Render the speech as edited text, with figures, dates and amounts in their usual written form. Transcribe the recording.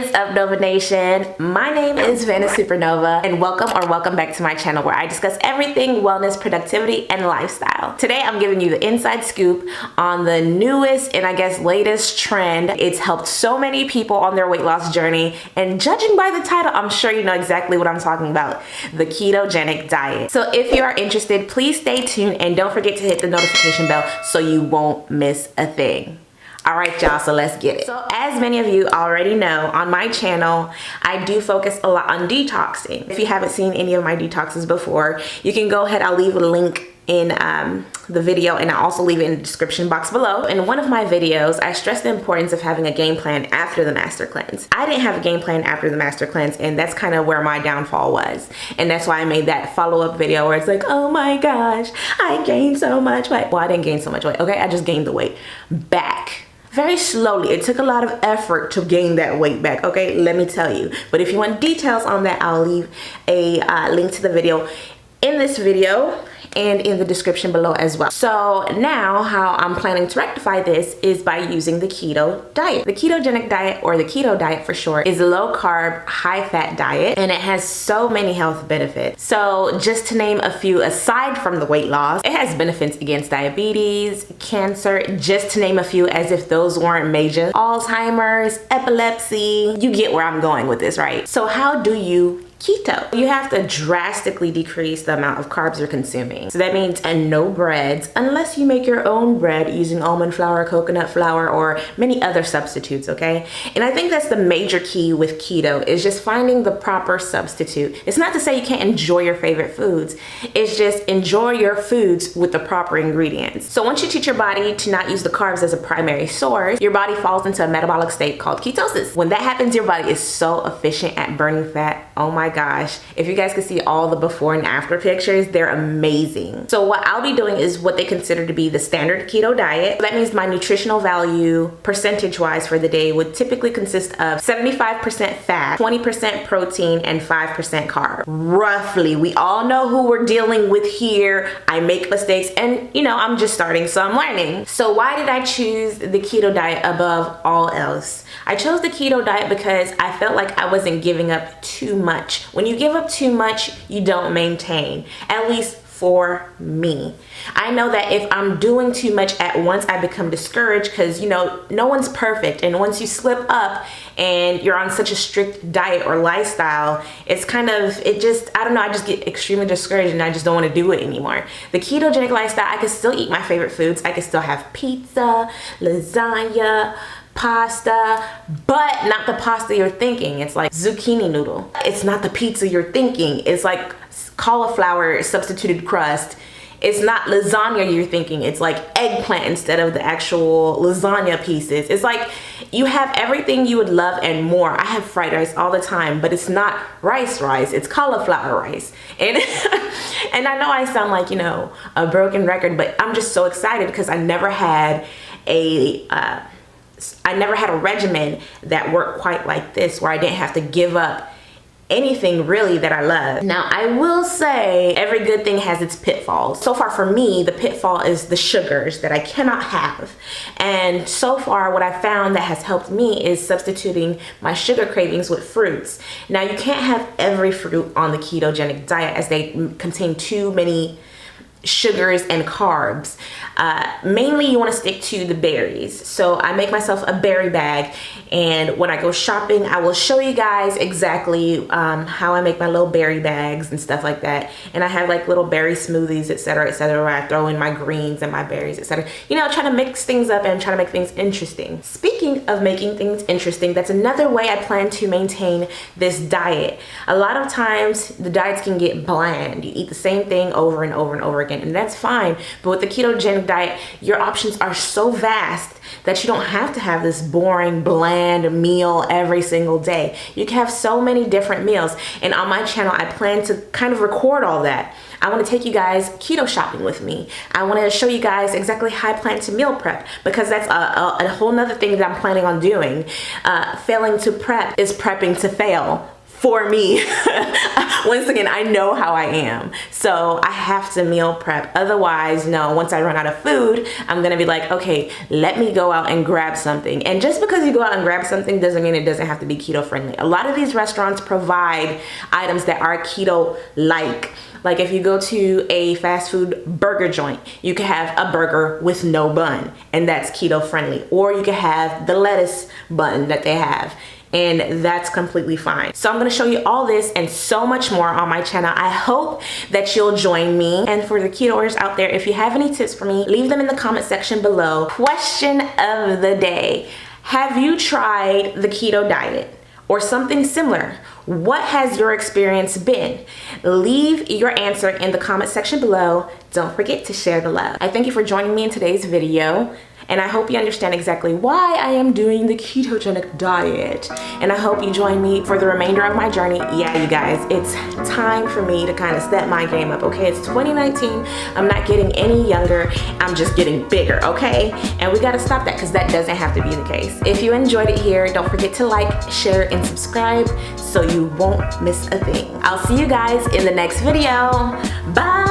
is up, Nova Nation? My name is Vana SUPERNOVA, and welcome back to my channel where I discuss everything wellness, productivity, and lifestyle. Today I'm giving you the inside scoop on the newest and I guess latest trend. It's helped so many people on their weight loss journey, and judging by the title, I'm sure you know exactly what I'm talking about: the ketogenic diet. So if you are interested, please stay tuned and don't forget to hit the notification bell so you won't miss a thing. All right, y'all, so let's get it. So as many of you already know, on my channel, I do focus a lot on detoxing. If you haven't seen any of my detoxes before, you can go ahead. I'll leave a link in the video, and I'll also leave it in the description box below. In one of my videos, I stressed the importance of having a game plan after the master cleanse. I didn't have a game plan after the master cleanse, and that's kind of where my downfall was. And that's why I made that follow-up video where it's like, oh my gosh, I gained so much weight. Well, I didn't gain so much weight, okay? I just gained the weight back. Very slowly. It took a lot of effort to gain that weight back, okay? Let me tell you. But if you want details on that, I'll leave a link to the video in this video and in the description below as well. So now how I'm planning to rectify this is by using the keto diet. The ketogenic diet, or the keto diet for short, is a low carb, high fat diet, and it has so many health benefits. So just to name a few, aside from the weight loss, it has benefits against diabetes, cancer, just to name a few, as if those weren't major. Alzheimer's, epilepsy, you get where I'm going with this, right? So how do you keto? You have to drastically decrease the amount of carbs you're consuming. So that means no breads, unless you make your own bread using almond flour, coconut flour, or many other substitutes, okay? And I think that's the major key with keto, is just finding the proper substitute. It's not to say you can't enjoy your favorite foods. It's just enjoy your foods with the proper ingredients. So once you teach your body to not use the carbs as a primary source, your body falls into a metabolic state called ketosis. When that happens, your body is so efficient at burning fat. Oh my gosh, if you guys could see all the before and after pictures, they're amazing. So what I'll be doing is what they consider to be the standard keto diet. That means my nutritional value percentage wise for the day would typically consist of 75% fat, 20% protein, and 5% carb. Roughly. We all know who we're dealing with here. I make mistakes, and you know, I'm just starting, so I'm learning. So why did I choose the keto diet above all else? I chose the keto diet because I felt like I wasn't giving up too much. When you give up too much, you don't maintain, at least for me. I know that if I'm doing too much at once, I become discouraged, because you know, no one's perfect, and once you slip up and you're on such a strict diet or lifestyle, it's kind of, I don't know, I just get extremely discouraged and I just don't want to do it anymore. The ketogenic lifestyle, I can still eat my favorite foods. I can still have pizza, lasagna, pasta, but not the pasta you're thinking. It's like zucchini noodle. It's not the pizza you're thinking. It's like cauliflower substituted crust. It's not lasagna you're thinking. It's like eggplant instead of the actual lasagna pieces. It's like you have everything you would love and more. I have fried rice all the time, but it's not rice, it's cauliflower rice. And and I know I sound like, you know, a broken record, but I'm just so excited because I never had a regimen that worked quite like this, where I didn't have to give up anything really that I love. Now, I will say every good thing has its pitfalls. So far for me, the pitfall is the sugars that I cannot have. And so far what I found that has helped me is substituting my sugar cravings with fruits. Now, you can't have every fruit on the ketogenic diet, as they contain too many sugars and carbs. Mainly you want to stick to the berries. So I make myself a berry bag, and when I go shopping, I will show you guys exactly how I make my little berry bags and stuff like that. And I have like little berry smoothies, etc., where I throw in my greens and my berries, etc. You know, trying to mix things up and trying to make things interesting. Speaking of making things interesting, that's another way I plan to maintain this diet. A lot of times the diets can get bland. You eat the same thing over and over and over again, and that's fine. But with the ketogenic diet, your options are so vast that you don't have to have this boring, bland meal every single day. You can have so many different meals. And on my channel, I plan to kind of record all that. I want to take you guys keto shopping with me. I want to show you guys exactly how I plan to meal prep, because that's a whole nother thing that I'm planning on doing. Failing to prep is prepping to fail. for me. Once again, I know how I am, so I have to meal prep. Otherwise, no, once I run out of food, I'm gonna be like, okay, let me go out and grab something. And just because you go out and grab something doesn't mean it doesn't have to be keto friendly. A lot of these restaurants provide items that are keto like if you go to a fast food burger joint, you can have a burger with no bun, and that's keto friendly. Or you can have the lettuce bun that they have, and that's completely fine. So I'm gonna show you all this and so much more on my channel. I hope that you'll join me. And for the ketoers out there, if you have any tips for me, leave them in the comment section below. Question of the day: have you tried the keto diet or something similar? What has your experience been? Leave your answer in the comment section below. Don't forget to share the love. I thank you for joining me in today's video, and I hope you understand exactly why I am doing the ketogenic diet. And I hope you join me for the remainder of my journey. Yeah, you guys, it's time for me to kind of step my game up, okay? It's 2019, I'm not getting any younger, I'm just getting bigger, okay? And we gotta stop that, because that doesn't have to be the case. If you enjoyed it here, don't forget to like, share, and subscribe so you won't miss a thing. I'll see you guys in the next video. Bye!